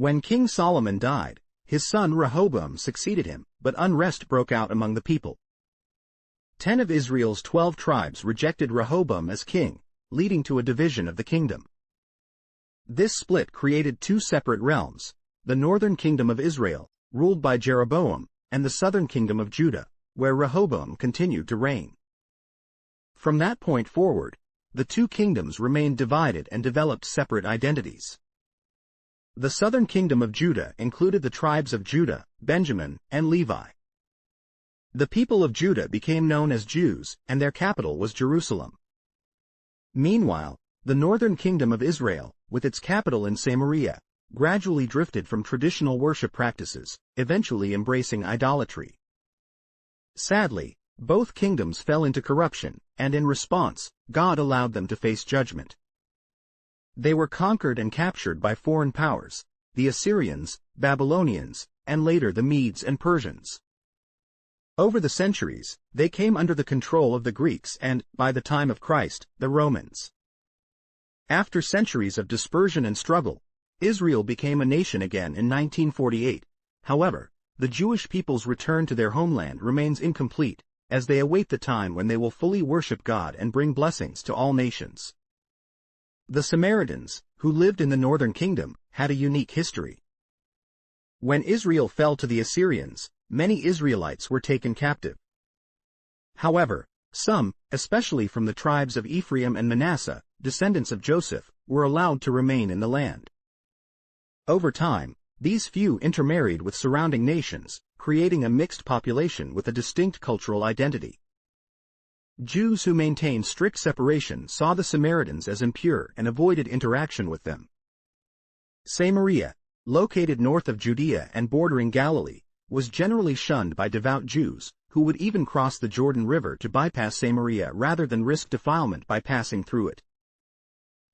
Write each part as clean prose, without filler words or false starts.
When King Solomon died, his son Rehoboam succeeded him, but unrest broke out among the people. 10 of Israel's 12 tribes rejected Rehoboam as king, leading to a division of the kingdom. This split created two separate realms, the northern kingdom of Israel, ruled by Jeroboam, and the southern kingdom of Judah, where Rehoboam continued to reign. From that point forward, the two kingdoms remained divided and developed separate identities. The southern kingdom of Judah included the tribes of Judah, Benjamin, and Levi. The people of Judah became known as Jews, and their capital was Jerusalem. Meanwhile, the northern kingdom of Israel, with its capital in Samaria, gradually drifted from traditional worship practices, eventually embracing idolatry. Sadly, both kingdoms fell into corruption, and in response, God allowed them to face judgment. They were conquered and captured by foreign powers, the Assyrians, Babylonians, and later the Medes and Persians. Over the centuries, they came under the control of the Greeks and, by the time of Christ, the Romans. After centuries of dispersion and struggle, Israel became a nation again in 1948. However, the Jewish people's return to their homeland remains incomplete, as they await the time when they will fully worship God and bring blessings to all nations. The Samaritans, who lived in the northern kingdom, had a unique history. When Israel fell to the Assyrians, many Israelites were taken captive. However, some, especially from the tribes of Ephraim and Manasseh, descendants of Joseph, were allowed to remain in the land. Over time, these few intermarried with surrounding nations, creating a mixed population with a distinct cultural identity. Jews who maintained strict separation saw the Samaritans as impure and avoided interaction with them. Samaria, located north of Judea and bordering Galilee, was generally shunned by devout Jews, who would even cross the Jordan River to bypass Samaria rather than risk defilement by passing through it.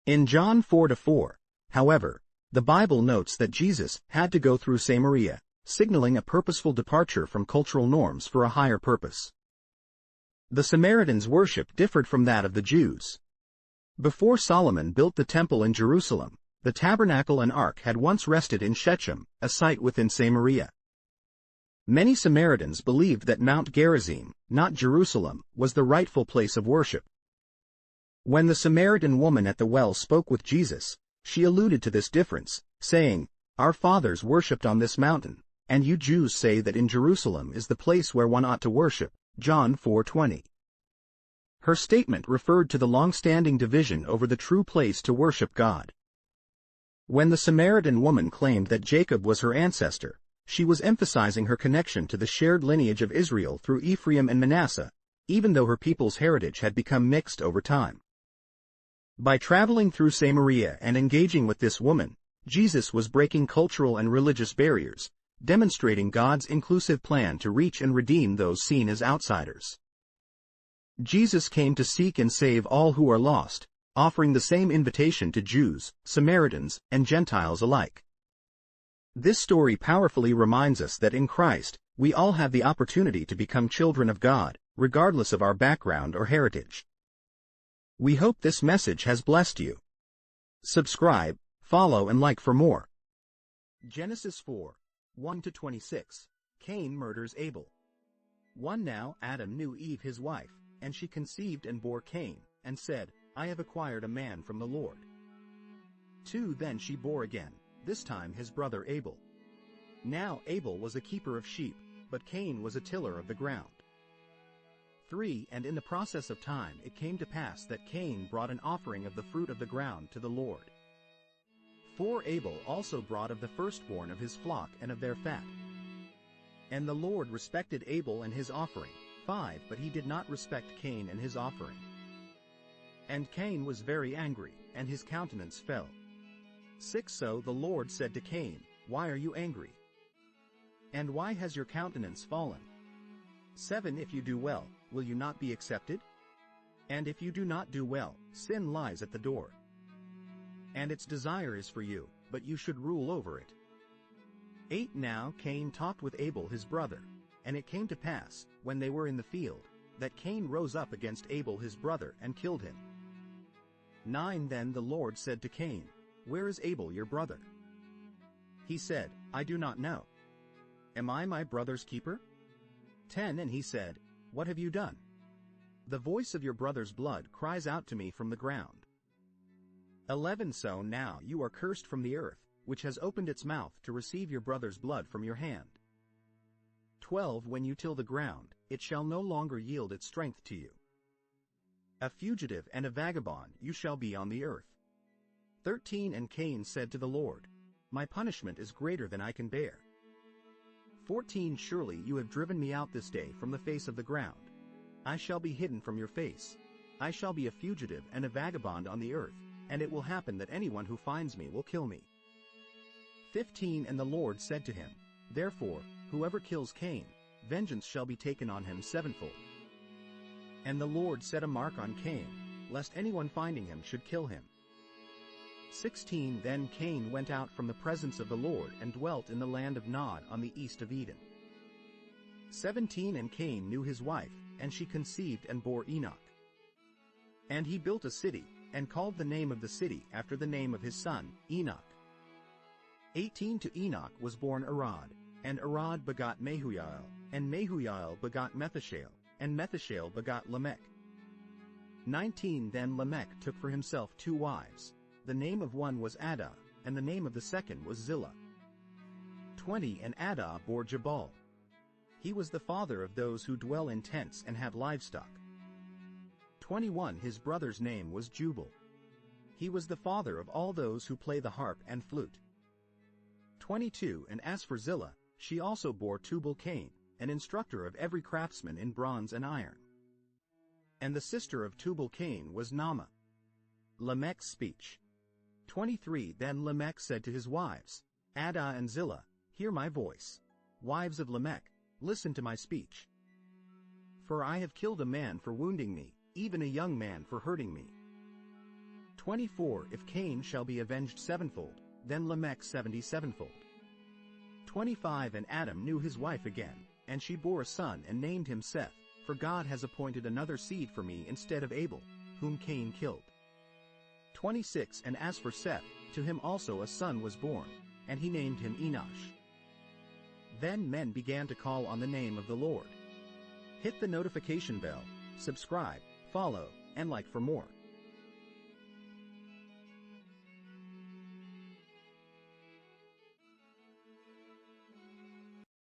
In John 4:4, however, the Bible notes that Jesus had to go through Samaria, signaling a purposeful departure from cultural norms for a higher purpose. The Samaritans' worship differed from that of the Jews. Before Solomon built the temple in Jerusalem, the tabernacle and ark had once rested in Shechem, a site within Samaria. Many Samaritans believed that Mount Gerizim, not Jerusalem, was the rightful place of worship. When the Samaritan woman at the well spoke with Jesus, she alluded to this difference, saying, "Our fathers worshipped on this mountain, and you Jews say that in Jerusalem is the place where one ought to worship." John 4:20. Her statement referred to the long-standing division over the true place to worship God. When the Samaritan woman claimed that Jacob was her ancestor, she was emphasizing her connection to the shared lineage of Israel through Ephraim and Manasseh, even though her people's heritage had become mixed over time. By traveling through Samaria and engaging with this woman, Jesus was breaking cultural and religious barriers, demonstrating God's inclusive plan to reach and redeem those seen as outsiders. Jesus came to seek and save all who are lost, offering the same invitation to Jews, Samaritans, and Gentiles alike. This story powerfully reminds us that in Christ, we all have the opportunity to become children of God, regardless of our background or heritage. We hope this message has blessed you. Subscribe, follow and like for more. Genesis 4:1-26. Cain murders Abel. 1 Now Adam knew Eve his wife, and she conceived and bore Cain, and said, "I have acquired a man from the Lord." 2 Then she bore again, this time his brother Abel. Now Abel was a keeper of sheep, but Cain was a tiller of the ground. 3 And in the process of time it came to pass that Cain brought an offering of the fruit of the ground to the Lord. 4 Abel also brought of the firstborn of his flock and of their fat. And the Lord respected Abel and his offering. 5 But he did not respect Cain and his offering. And Cain was very angry, and his countenance fell. 6 So the Lord said to Cain, "Why are you angry? And why has your countenance fallen? 7 If you do well, will you not be accepted? And if you do not do well, sin lies at the door. And its desire is for you, but you should rule over it." 8 Now Cain talked with Abel his brother, and it came to pass, when they were in the field, that Cain rose up against Abel his brother and killed him. 9 Then the Lord said to Cain, "Where is Abel your brother?" He said, I do not know. Am I my brother's keeper? 10 And he said, What have you done? The voice of your brother's blood cries out to me from the ground. 11 So now you are cursed from the earth, which has opened its mouth to receive your brother's blood from your hand. 12 When you till the ground, it shall no longer yield its strength to you. A fugitive and a vagabond you shall be on the earth. 13 And Cain said to the Lord, My punishment is greater than I can bear. 14 Surely you have driven me out this day from the face of the ground. I shall be hidden from your face. I shall be a fugitive and a vagabond on the earth, and it will happen that anyone who finds me will kill me. 15 And the Lord said to him, Therefore, whoever kills Cain, vengeance shall be taken on him sevenfold. And the Lord set a mark on Cain, lest anyone finding him should kill him. 16 Then Cain went out from the presence of the Lord and dwelt in the land of Nod on the east of Eden. 17 And Cain knew his wife, and she conceived and bore Enoch. And he built a city, and called the name of the city after the name of his son, Enoch. 18 To Enoch was born Arad, and Arad begot Mehujael, and Mehujael begot Methushael, and Methushael begot Lamech. 19 Then Lamech took for himself 2 wives. The name of one was Adah, and the name of the second was Zillah. 20 And Adah bore Jabal. He was the father of those who dwell in tents and have livestock. 21 His brother's name was Jubal. He was the father of all those who play the harp and flute. 22 And as for Zillah, she also bore Tubal-Cain, an instructor of every craftsman in bronze and iron. And the sister of Tubal-Cain was Naamah. Lamech's speech. 23 Then Lamech said to his wives, Adah and Zillah, hear my voice. Wives of Lamech, listen to my speech. For I have killed a man for wounding me, even a young man for hurting me. 24 If Cain shall be avenged sevenfold, then Lamech 77fold. 25 And Adam knew his wife again, and she bore a son and named him Seth, for God has appointed another seed for me instead of Abel, whom Cain killed. 26 And as for Seth, to him also a son was born, and he named him Enosh. Then men began to call on the name of the Lord. Hit the notification bell, subscribe, follow, and like for more.